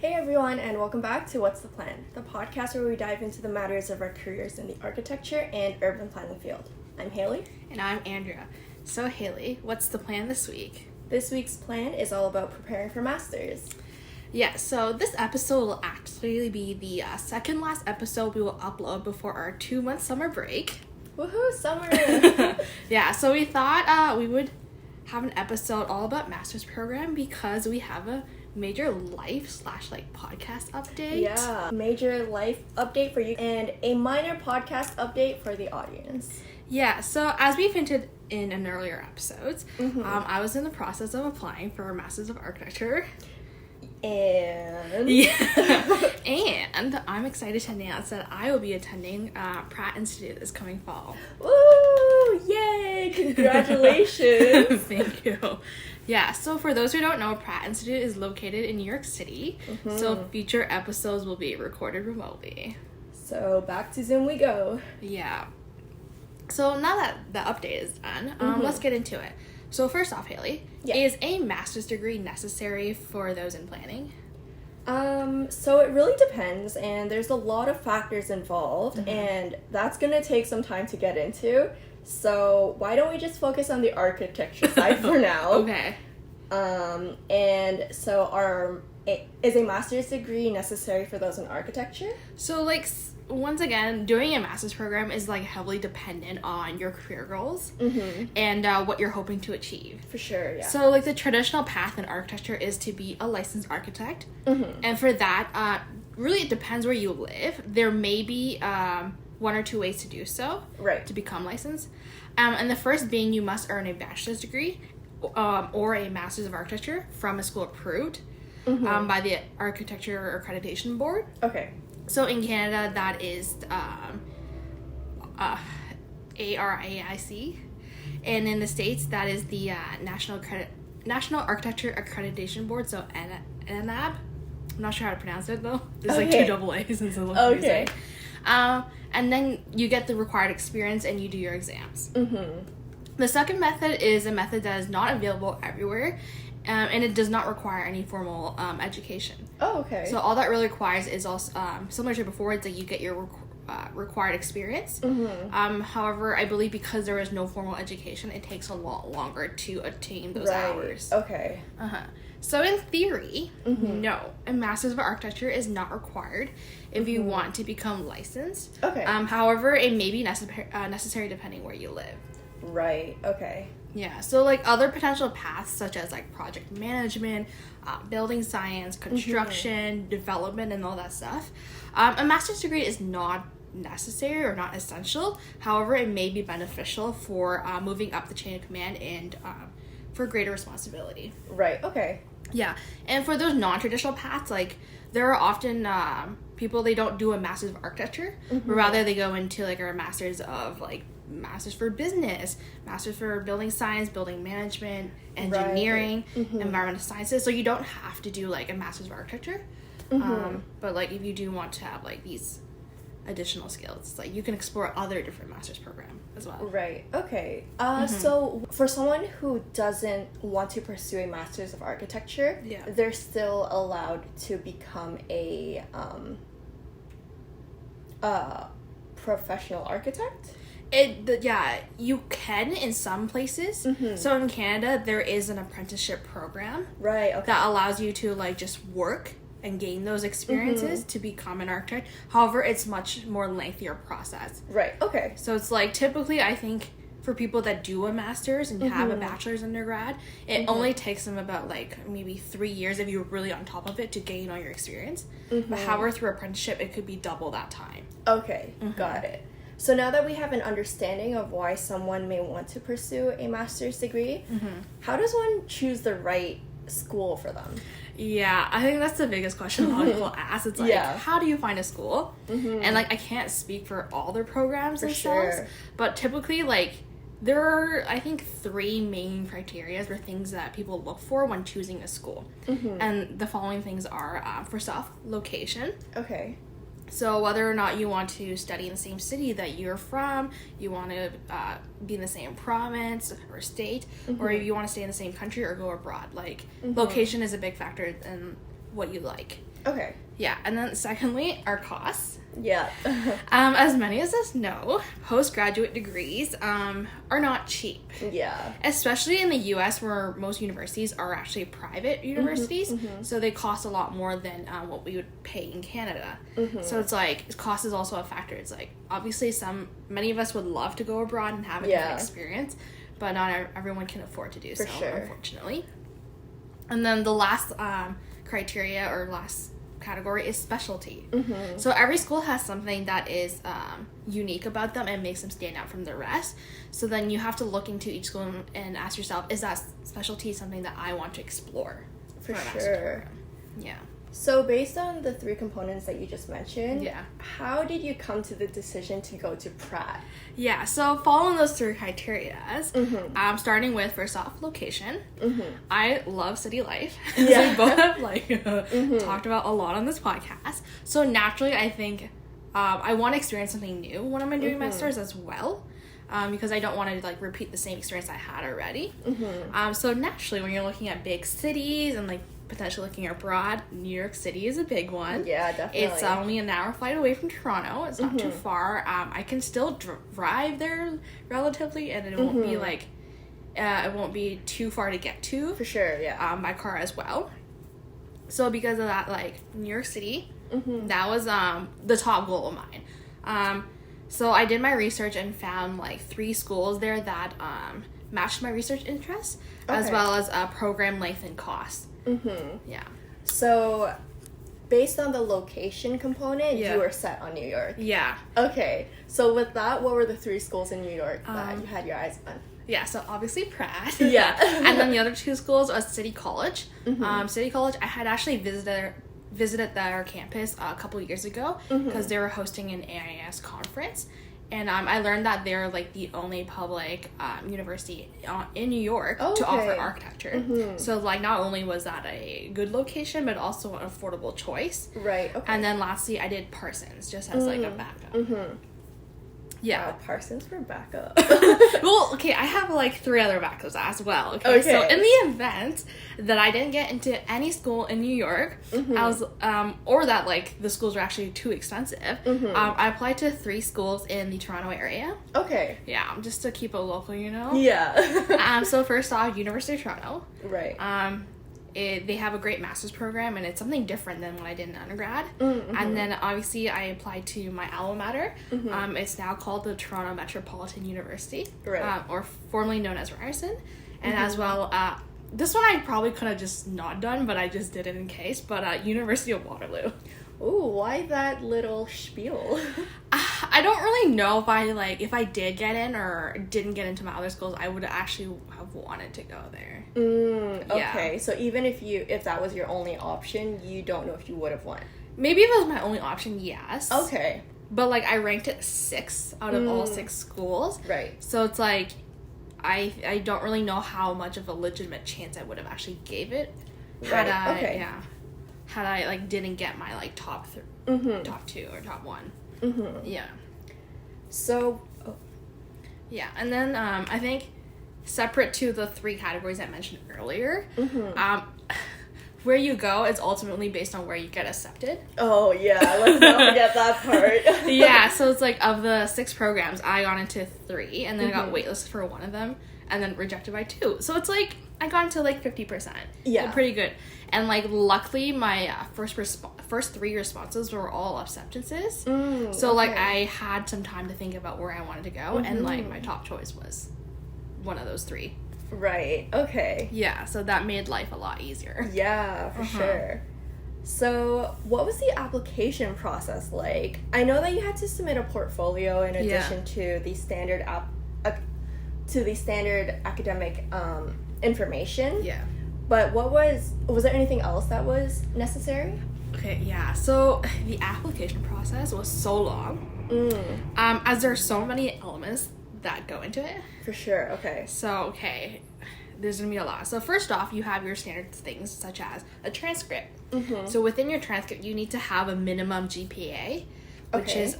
Hey everyone, and welcome back to What's the Plan, the podcast where we dive into the matters of our careers in the architecture and urban planning field. I'm Haley. And I'm Andrea. So Haley, what's the plan this week? This week's plan is all about preparing for masters. Yeah, so this episode will actually be the second last episode we will upload before our 2-month summer break. Woohoo, summer! Yeah, so we thought we would have an episode all about master's program because we have a major life / podcast update. Yeah, major life update for you and a minor podcast update for the audience. Yeah, so as we've hinted in earlier episodes, I was in the process of applying for a Master's of Architecture. And And I'm excited to announce that I will be attending Pratt Institute this coming fall. woo! Yay! Congratulations! Thank you. Yeah, so for those who don't know, Pratt Institute is located in New York City, so future episodes will be recorded remotely. So back to Zoom we go. Yeah. So now that the update is done, let's get into it. So first off, Haley, is a master's degree necessary for those in planning? So it really depends, and there's a lot of factors involved, and that's gonna take some time to get into. So why don't we just focus on the architecture side for now? Okay. And so is a master's degree necessary for those in architecture? So once again, doing a master's program is heavily dependent on your career goals and what you're hoping to achieve. For sure, yeah. So the traditional path in architecture is to be a licensed architect, and for that, really it depends where you live. There may be one or two ways to do so, right, to become licensed. And the first being you must earn a bachelor's degree or a master's of architecture from a school approved by the Architecture Accreditation Board. Okay. So in Canada, that is ARAIC, and in the States, that is the National Architecture Accreditation Board, so NAB. I'm not sure how to pronounce it though. There's two double A's instead of okay. And then you get the required experience and you do your exams. The second method is a method that is not available everywhere, and it does not require any formal education. Oh, okay. So all that really requires is also similar to before, it's that you get your required experience. However, I believe because there is no formal education, it takes a lot longer to attain those hours. Okay. So in theory, no, a Master's of Architecture is not required if you want to become licensed. Okay. However, it may be necessary depending where you live. Right. Okay. Yeah, so other potential paths such as project management, building science, construction, development, and all that stuff. A master's degree is not necessary or not essential. However, it may be beneficial for moving up the chain of command and for greater responsibility. Right. Okay. Yeah, and for those non-traditional paths, there are often people, they don't do a master's of architecture, but rather they go into a master's of master's for business, master's for building science, building management, engineering, environmental sciences. So you don't have to do a master's of architecture, but if you do want to have these additional skills, you can explore other different master's program as well. Right. Okay. So for someone who doesn't want to pursue a master's of architecture, they're still allowed to become a professional architect? You can in some places. So in Canada, there is an apprenticeship program, right? Okay. that allows you to just work and gain those experiences to become an architect. However, it's much more lengthier process. Right. Okay. So it's typically, I think, for people that do a master's and have a bachelor's undergrad, it only takes them about maybe 3 years if you're really on top of it to gain all your experience. But however, through apprenticeship, it could be double that time. Okay. Got it. So now that we have an understanding of why someone may want to pursue a master's degree, how does one choose the right school for them? Yeah, I think that's the biggest question a lot of people ask. It's how do you find a school? And I can't speak for all their programs themselves, but typically there are, I think, 3 main criteria or things that people look for when choosing a school. And the following things are, first off, location. Okay. So whether or not you want to study in the same city that you're from, you want to be in the same province or state, or you want to stay in the same country or go abroad. Location is a big factor in what you like. Okay. Yeah, and then secondly, our costs. Yeah. As many of us know, postgraduate degrees are not cheap. Yeah. Especially in the US, where most universities are actually private universities, so they cost a lot more than what we would pay in Canada. So it's like, cost is also a factor. It's like, obviously many of us would love to go abroad and have a different experience, but not everyone can afford to do so, unfortunately. And then the last criteria, or last category, is specialty. So every school has something that is unique about them and makes them stand out from the rest. So then you have to look into each school and ask yourself, is that specialty something that I want to explore For my master's sure. program? Yeah. So based on the 3 components that you just mentioned, Yeah. how did you come to the decision to go to Pratt? Yeah, so following those 3 criteria, starting with, first off, location. I love city life. Yeah. We both have talked about a lot on this podcast. So naturally, I think I want to experience something new when I'm doing masters as well. Because I don't want to repeat the same experience I had already. So naturally, when you're looking at big cities and potentially looking abroad, New York City is a big one. Yeah, definitely. It's only an hour flight away from Toronto. It's not too far. I can still drive there relatively, and it won't be it won't be too far to get to. For sure, yeah. By car as well. So because of that, New York City, that was the top goal of mine. So I did my research and found 3 schools there that matched my research interests, as well as program length and cost. Yeah. So, based on the location component, you were set on New York. Yeah. Okay. So with that, what were the 3 schools in New York that you had your eyes on? Yeah, so obviously Pratt. Yeah. And then the other 2 schools was City College. City College, I had actually visited their campus a couple years ago because they were hosting an AIS conference. And I learned that they're the only public university in New York to offer architecture. So not only was that a good location, but also an affordable choice. Right. Okay. And then lastly, I did Parsons just as a backup. Yeah. Wow, Parsons for backup. Well, okay, I have 3 other backups as well. Okay. So in the event that I didn't get into any school in New York, I was or that the schools were actually too expensive, I applied to 3 schools in the Toronto area. Okay. Yeah, just to keep it local, Yeah. So first off, University of Toronto. Right. They have a great master's program, and it's something different than what I did in undergrad. And then obviously I applied to my alma mater. It's now called the Toronto Metropolitan University, right. Or formerly known as Ryerson. And as well, this one I probably could have just not done, but I just did it in case. But University of Waterloo. Ooh, why that little spiel? I don't really know if I did get in or didn't get into my other schools, I would actually have wanted to go there. Okay, so even if that was your only option, you don't know if you would have won. Maybe if it was my only option, yes. Okay. But I ranked it 6 out of all 6 schools. Right. So it's I don't really know how much of a legitimate chance I would have actually gave it had I didn't get my top 2 or top 1. Yeah. So yeah, and then I think separate to the 3 categories I mentioned earlier, where you go is ultimately based on where you get accepted. Oh yeah, let's not forget that part. Yeah, so it's of the 6 programs, I got into 3, and then I got waitlisted for one of them, and then rejected by 2. So it's I got into 50%. Yeah, pretty good. And luckily my first 3 responses were all acceptances. So I had some time to think about where I wanted to go, and my top choice was one of those 3. Right. Okay. Yeah, so that made life a lot easier. Yeah, for sure. So, what was the application process like? I know that you had to submit a portfolio in addition to the standard academic information. Yeah. But was there anything else that was necessary? Okay, yeah. So the application process was so long. As there are so many elements that go into it. For sure. Okay. So, there's gonna be a lot. So first off, you have your standard things such as a transcript. So within your transcript, you need to have a minimum GPA, which is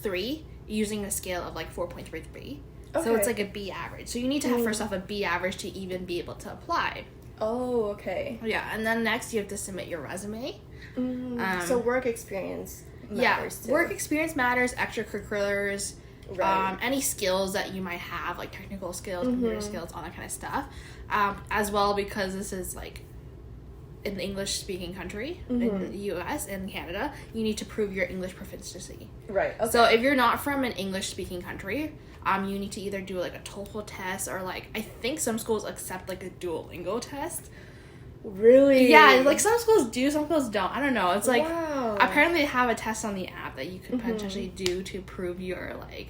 3, using a scale of 4.33. So it's a B average. So you need to have first off a B average to even be able to apply. Oh, okay. Yeah, and then next you have to submit your resume. So work experience matters too. Work experience matters, extracurriculars, Right. any skills that you might have, like technical skills, computer skills, all that kind of stuff. As well, because this is like in the English-speaking country, in the U.S. and Canada, you need to prove your English proficiency. Right. Okay. So if you're not from an English-speaking country, you need to either do like a TOEFL test or like I think some schools accept like a Duolingo test. Really? Yeah, like some schools do, some schools don't. I don't know. It's like Wow. apparently they have a test on the app that you could potentially do to prove your like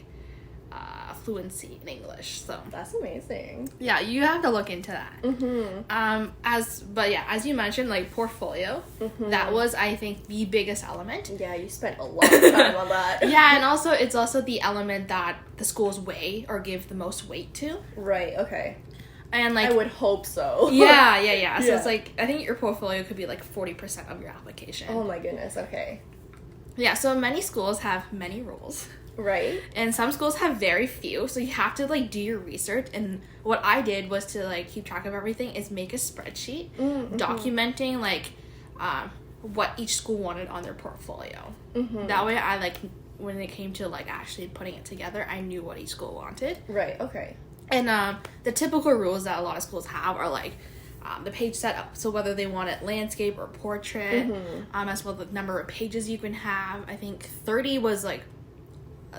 fluency in English. So That's amazing. yeah, you have to look into that. As you mentioned, like portfolio, that was I think the biggest element. Yeah, you spent a lot of time on that. Yeah, and also it's also the element that the schools weigh or give the most weight to. Right. Okay. And like I would hope so. yeah. So Yeah. it's like I think your portfolio could be like 40% of your application. Oh my goodness. Okay. Yeah, so many schools have many rules. Right. And some schools have very few, so you have to like do your research. And what I did was to like keep track of everything is make a spreadsheet documenting like what each school wanted on their portfolio. That way I like when it came to like actually putting it together, I knew what each school wanted. Right. Okay. And the typical rules that a lot of schools have are like the page setup. So whether they want it landscape or portrait, as well as the number of pages you can have. I think 30 was like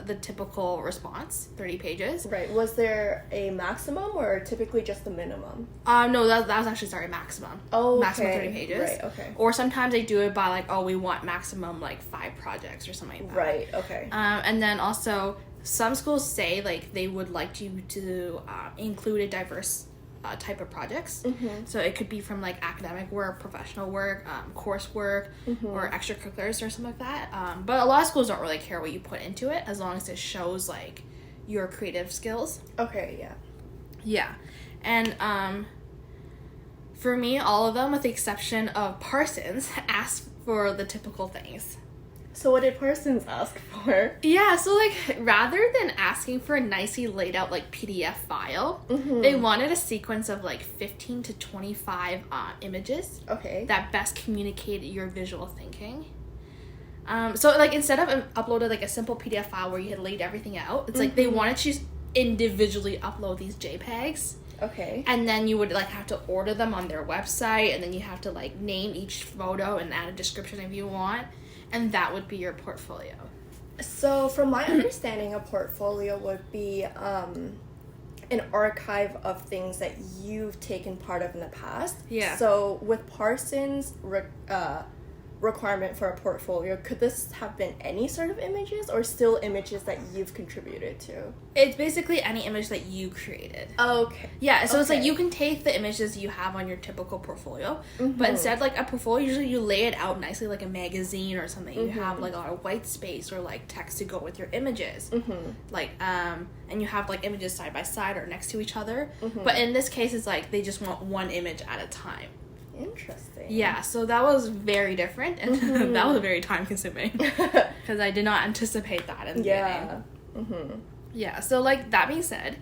the typical response, 30 pages. Right. Was there a maximum or typically just the minimum? No, that was actually, maximum. Oh, Maximum okay. 30 pages. Right, okay. Or sometimes they do it by like, oh, we want maximum like 5 projects or something like that. Right. Okay. And then also, some schools say like they would like you to include a diverse type of projects. So it could be from like academic work, professional work, coursework, or extracurriculars or something like that. But a lot of schools don't really care what you put into it as long as it shows like your creative skills. Okay. Yeah. Yeah. And for me, all of them, with the exception of Parsons, asked for the typical things. So what did Parsons ask for? Yeah, so like rather than asking for a nicely laid out like PDF file, they wanted a sequence of like 15 to 25 images Okay. that best communicated your visual thinking. So like instead of uploaded like a simple PDF file where you had laid everything out, it's like they wanted you to individually upload these JPEGs. Okay. And then you would like have to order them on their website, and then you have to like name each photo and add a description if you want. And that would be your portfolio. So, from my understanding, a portfolio would be an archive of things that you've taken part of in the past. Yeah. So, with Parsons' requirement for a portfolio, could this have been any sort of images or still images that you've contributed to? It's basically any image that you created. Okay. Yeah, so it's like Okay. you can take the images you have on your typical portfolio, but instead, like a portfolio, usually you lay it out nicely like a magazine or something. You have like a lot of white space or like text to go with your images. Like, and you have like images side by side or next to each other. But in this case, it's like they just want one image at a time. Interesting. Yeah, so that was very different, and that was very time consuming because I did not anticipate that in the beginning. Yeah, so like that being said,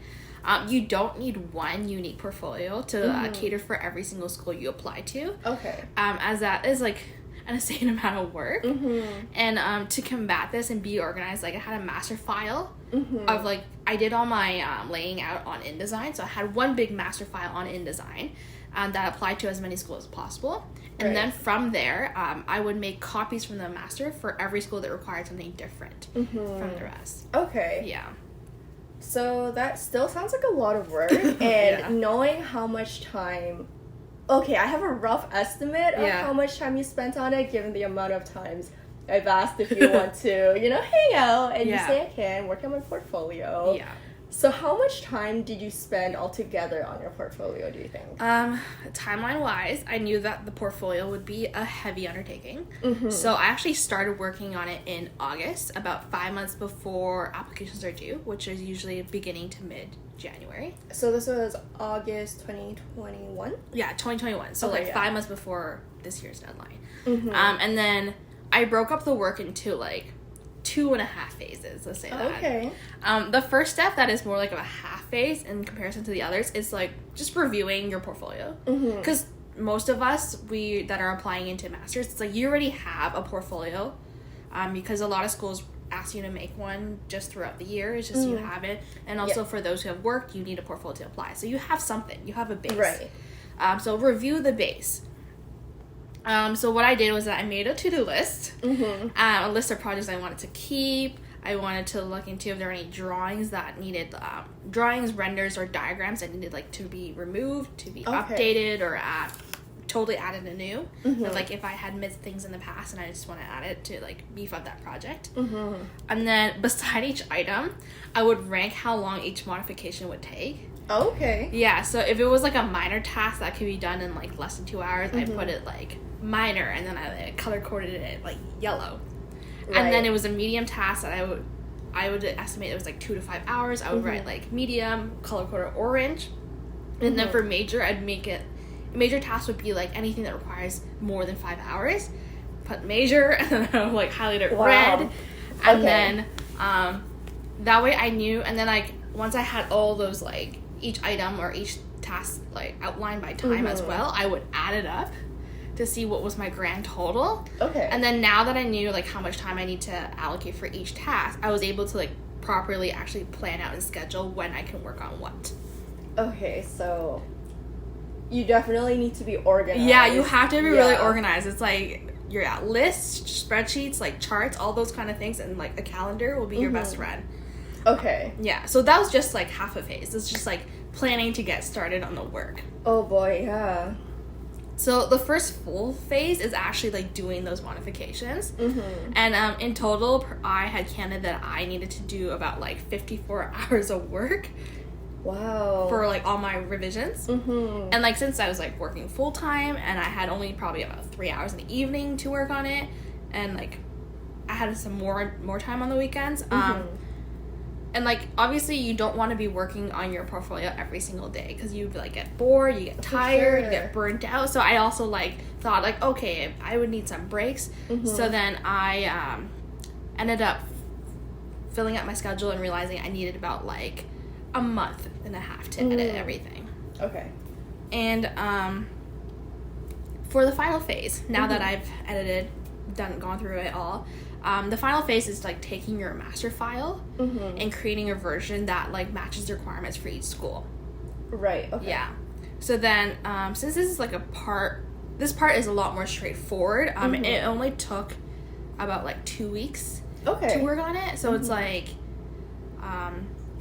you don't need one unique portfolio to cater for every single school you apply to. Okay. As that is like an insane amount of work. And to combat this and be organized, like I had a master file of like, I did all my laying out on InDesign. So I had one big master file on InDesign that applied to as many schools as possible. And then from there, I would make copies from the master for every school that required something different from the rest. Okay. Yeah. So that still sounds like a lot of work, and knowing how much time... Okay, I have a rough estimate of how much time you spent on it, given the amount of times I've asked if you want to, hang out, and you say I can, work on my portfolio. Yeah. So how much time did you spend altogether on your portfolio, do you think? Timeline-wise, I knew that the portfolio would be a heavy undertaking. So I actually started working on it in August, about 5 months before applications are due, which is usually beginning to mid-January. So this was August 2021? Yeah, 2021. So Okay, 5 months before this year's deadline. And then I broke up the work into like 2.5 phases, let's say that. Okay. The first step that is more like of a half phase in comparison to the others is like just reviewing your portfolio. Because most of us, that are applying into masters, it's like you already have a portfolio, because a lot of schools ask you to make one just throughout the year. It's just you have it. And also for those who have worked, you need a portfolio to apply. So you have something. You have a base. Right. So review the base. So what I did was that I made a to-do list, a list of projects I wanted to keep. I wanted to look into if there were any drawings that needed, drawings, renders, or diagrams that needed like to be removed, to be updated, or totally added anew. Or, like if I had missed things in the past and I just want to add it to like beef up that project. And then beside each item, I would rank how long each modification would take. Okay. Yeah, so if it was like a minor task that could be done in like less than 2 hours, I put it like minor, and then I color coded it like yellow. Right. And then it was a medium task that I would estimate it was like 2 to 5 hours. I would write like medium, color coded orange. And then for major, I'd make it, major task would be like anything that requires more than 5 hours. Put major, and then I would like highlight it red. And then that way I knew, and then like once I had all those like each item or each task like outlined by time as well, I would add it up to see what was my grand total. Okay. And then now that I knew like how much time I need to allocate for each task, I was able to like properly actually plan out and schedule when I can work on what. Okay, so you definitely need to be organized. Yeah, you have to be really organized. It's like your lists, spreadsheets, like charts, all those kind of things, and like a calendar will be your best friend. Okay. Yeah, so that was just like half a phase. It's just like planning to get started on the work. Oh boy, yeah. So the first full phase is actually like doing those modifications. And in total, I had counted that I needed to do about like 54 hours of work. Wow. For like all my revisions. And like since I was like working full time and I had only probably about 3 hours in the evening to work on it, and like I had some more time on the weekends. And like obviously you don't want to be working on your portfolio every single day because you like get bored, you get tired, you get burnt out. So I also like thought like, okay, I would need some breaks. So then I ended up filling out my schedule and realizing I needed about like a month and a half to edit everything. Okay. And for the final phase, now that I've edited, gone through it all, the final phase is like taking your master file and creating a version that like matches the requirements for each school. Right. Okay. Yeah. So then, since this is like this part is a lot more straightforward. It only took about like 2 weeks to work on it. So it's like,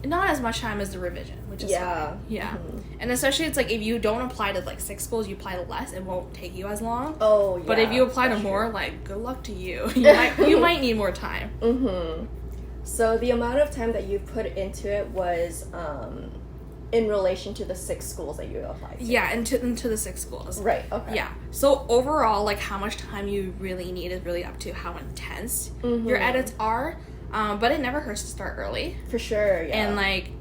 not as much time as the revision, which is fine. Yeah. And especially it's like if you don't apply to like 6 schools, you apply to less, it won't take you as long. Oh, yeah. But if you apply to more, like good luck to you. You might need more time. So the amount of time that you put into it was in relation to the 6 schools that you applied to. Yeah, into the 6 schools. Right. Okay. Yeah. So overall, like how much time you really need is really up to how intense your edits are. But it never hurts to start early. For sure, yeah. And, like,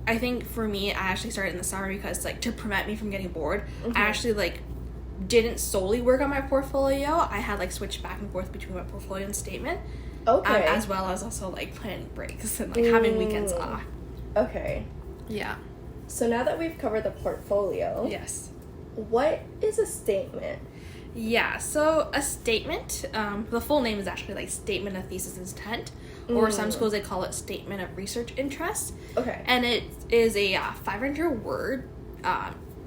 I think for me, I actually started in the summer because, like, to prevent me from getting bored, I actually, like, didn't solely work on my portfolio. I had, like, switched back and forth between my portfolio and statement. Okay. As well as also, like, planning breaks and, like, having weekends off. Okay. Yeah. So now that we've covered the portfolio. Yes. What is a statement? Yeah, so a statement, the full name is actually, like, Statement of Thesis Intent. Or some schools, they call it Statement of Research Interest. Okay. And it is a 500-word,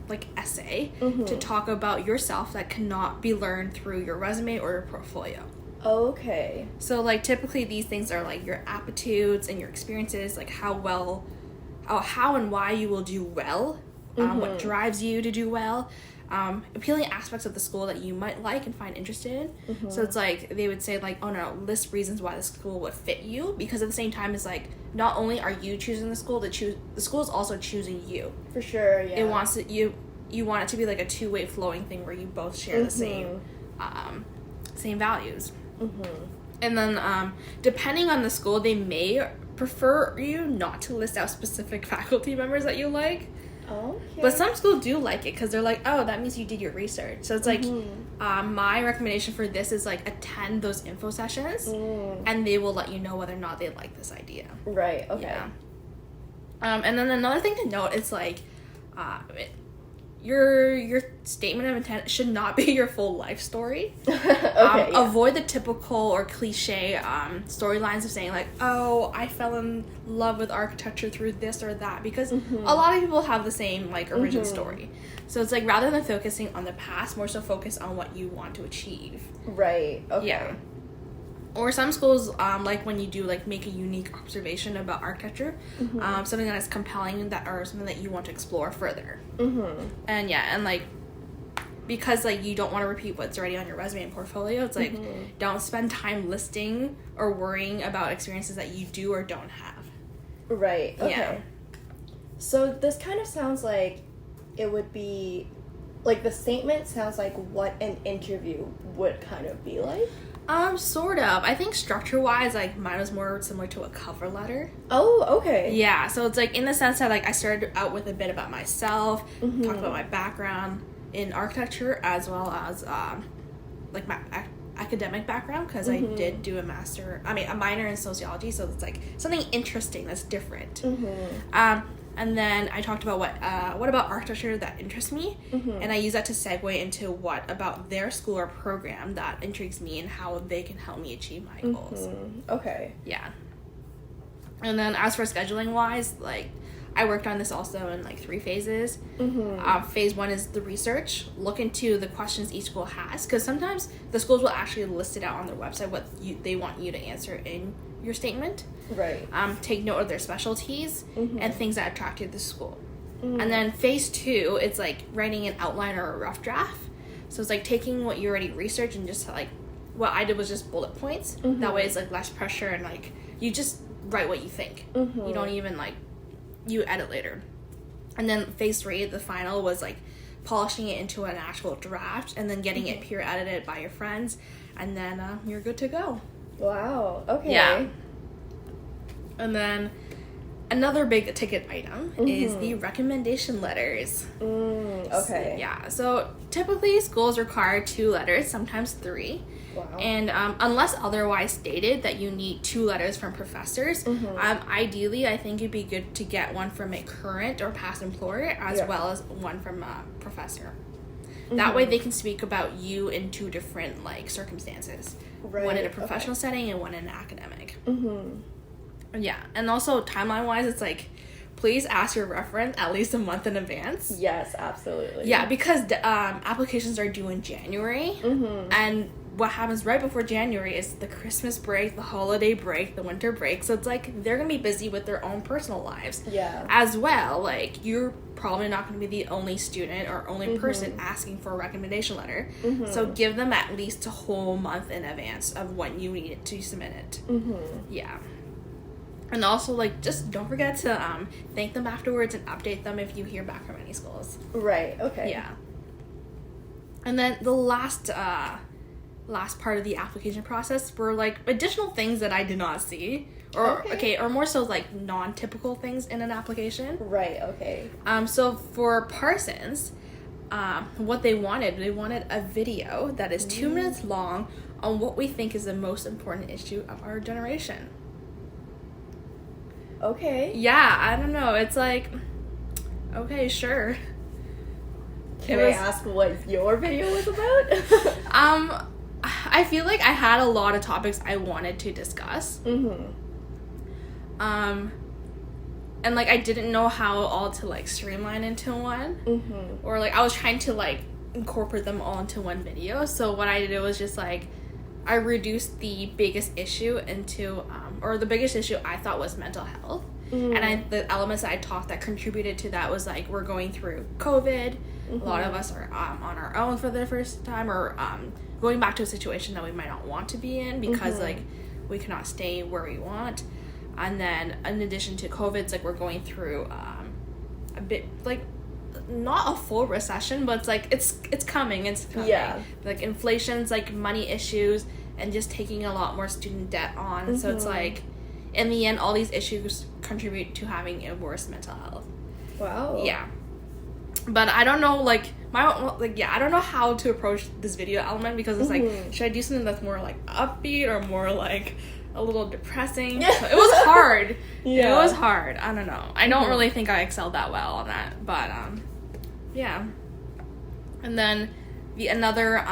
like, essay to talk about yourself that cannot be learned through your resume or your portfolio. Okay. So, like, typically these things are, like, your aptitudes and your experiences, like, how and why you will do well, what drives you to do well, appealing aspects of the school that you might like and find interested in. So it's like they would say like, oh no, list reasons why the school would fit you, because at the same time it's like not only are you choosing the school, the school is also choosing you. For sure, yeah. It wants it you want it to be like a two-way flowing thing where you both share the same values. And then depending on the school, they may prefer you not to list out specific faculty members that you like. Okay. But some schools do like it because they're like, oh, that means you did your research. So it's like, Mm-hmm. my recommendation for this is like attend those info sessions, and they will let you know whether or not they like this idea. Right. Okay. Yeah. And then another thing to note is like, your statement of intent should not be your full life story. Okay. Yeah. Avoid the typical or cliche storylines of saying like, oh, I fell in love with architecture through this or that, because a lot of people have the same like origin story. So it's like, rather than focusing on the past, more so focus on what you want to achieve. Right. Okay. Yeah. Or some schools, like when you do like make a unique observation about architecture, something that is compelling, that or something that you want to explore further. And yeah, and like, because like you don't want to repeat what's already on your resume and portfolio, it's like, don't spend time listing or worrying about experiences that you do or don't have. Right. Okay. Yeah. So this kind of sounds like it would be, like, the statement sounds like what an interview would kind of be like. Sort of. I think structure-wise, like, mine was more similar to a cover letter. Oh, okay. Yeah, so it's like, in the sense that, like, I started out with a bit about myself, talked about my background in architecture, as well as, like, my academic background, because I did do a minor in sociology, so it's, like, something interesting that's different. And then I talked about what about architecture that interests me, and I use that to segue into what about their school or program that intrigues me and how they can help me achieve my goals. Okay. Yeah. And then as for scheduling wise, like, I worked on this also in like 3 phases. Phase 1 is the research. Look into the questions each school has, because sometimes the schools will actually list it out on their website what they want you to answer in your statement. Right. Take note of their specialties and things that attract you to the school. And then phase 2, it's like writing an outline or a rough draft. So it's like taking what you already researched and just like, what I did was just bullet points. That way it's like less pressure, and like you just write what you think. You don't even like, you edit later. And then phase 3, the final, was like polishing it into an actual draft and then getting it peer edited by your friends, and then you're good to go. Wow. Okay. Yeah. And then another big ticket item is the recommendation letters. Okay. Yeah. So typically schools require 2 letters, sometimes 3. Wow. And unless otherwise stated that you need 2 letters from professors, ideally I think it'd be good to get one from a current or past employer, as well as one from a professor. That way they can speak about you in 2 different like circumstances. Right. One in a professional setting and one in an academic. Yeah. And also timeline wise, it's like, please ask your reference at least a month in advance. Yes, absolutely. Yeah, because applications are due in January, and what happens right before January is the Christmas break, the holiday break, the winter break. So it's like they're gonna be busy with their own personal lives. Yeah. As well, like, you're probably not gonna be the only student or only person asking for a recommendation letter. So give them at least a whole month in advance of when you need it to submit it. Yeah. And also, like, just don't forget to thank them afterwards and update them if you hear back from any schools. Right. Okay. Yeah. And then the last part of the application process were like additional things that I did not see, or or more so like non-typical things in an application. Right. Okay. So for Parsons, what they wanted a video that is 2 minutes long on what we think is the most important issue of our generation. Okay. Yeah, I don't know. It's like, okay, sure. Can I ask what your video was about? I feel like I had a lot of topics I wanted to discuss. And like I didn't know how all to like streamline into one. Or like I was trying to like incorporate them all into one video. So what I did was just like I reduced the biggest issue into or the biggest issue I thought was mental health. And the elements that I talked that contributed to that was like we're going through COVID. A lot of us are on our own for the first time, or going back to a situation that we might not want to be in because like we cannot stay where we want. And then in addition to COVID, it's like we're going through a bit like not a full recession, but it's like it's coming. Yeah. Like inflation's like money issues and just taking a lot more student debt on. So it's like in the end all these issues contribute to having a worse mental health. Wow. Yeah. But I don't know, like, I don't know how to approach this video element because it's like, should I do something that's more like upbeat or more like a little depressing? So it was hard. It was hard. I don't know. I don't really think I excelled that well on that, but yeah. And then another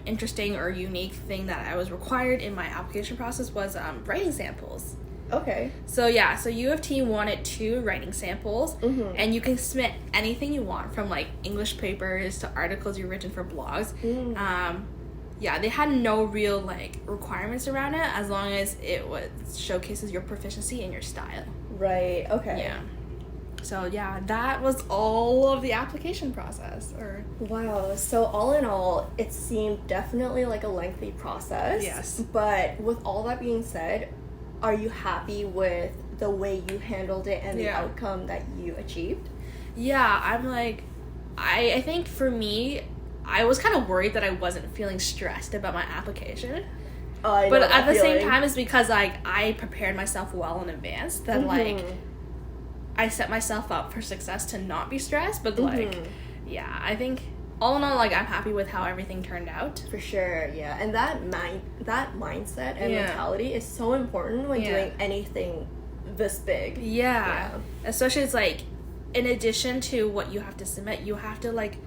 interesting or unique thing that I was required in my application process was writing samples. Okay. So U of T wanted 2 writing samples, and you can submit anything you want, from like English papers to articles you've written for blogs. They had no real like requirements around it, as long as it showcases your proficiency and your style. Right. Okay. Yeah. So that was all of the application process. Wow. So all in all, it seemed definitely like a lengthy process. Yes. But with all that being said, are you happy with the way you handled it and the outcome that you achieved? Yeah, I'm like, I think for me, I was kind of worried that I wasn't feeling stressed about my application. But at the same time, it's because like I prepared myself well in advance, that like I set myself up for success to not be stressed. But like, I think all in all, like, I'm happy with how everything turned out. For sure, yeah. And that mindset and mentality is so important when doing anything this big. Yeah. Especially, it's like, in addition to what you have to submit, you have to like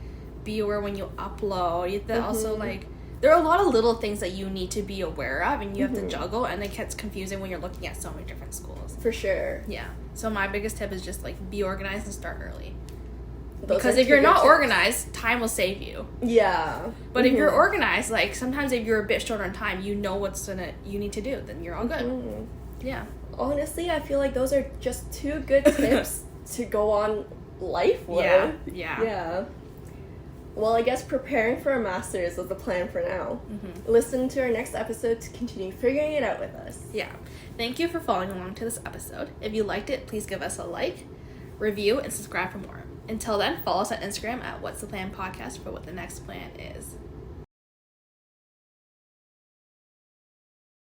be aware when you upload. You have to also like, there are a lot of little things that you need to be aware of, and you have to juggle, and it gets confusing when you're looking at so many different schools. For sure. Yeah. So my biggest tip is just like, be organized and start early. Because if you're not organized, time will save you. Yeah. But if you're organized, like, sometimes if you're a bit short on time, you know you need to do, then you're all good. Yeah. Honestly, I feel like those are just 2 good tips to go on life with. Yeah. Well, I guess preparing for a master's is the plan for now. Listen to our next episode to continue figuring it out with us. Yeah. Thank you for following along to this episode. If you liked it, please give us a like, review, and subscribe for more. Until then, follow us on Instagram at What's the Plan Podcast for what the next plan is.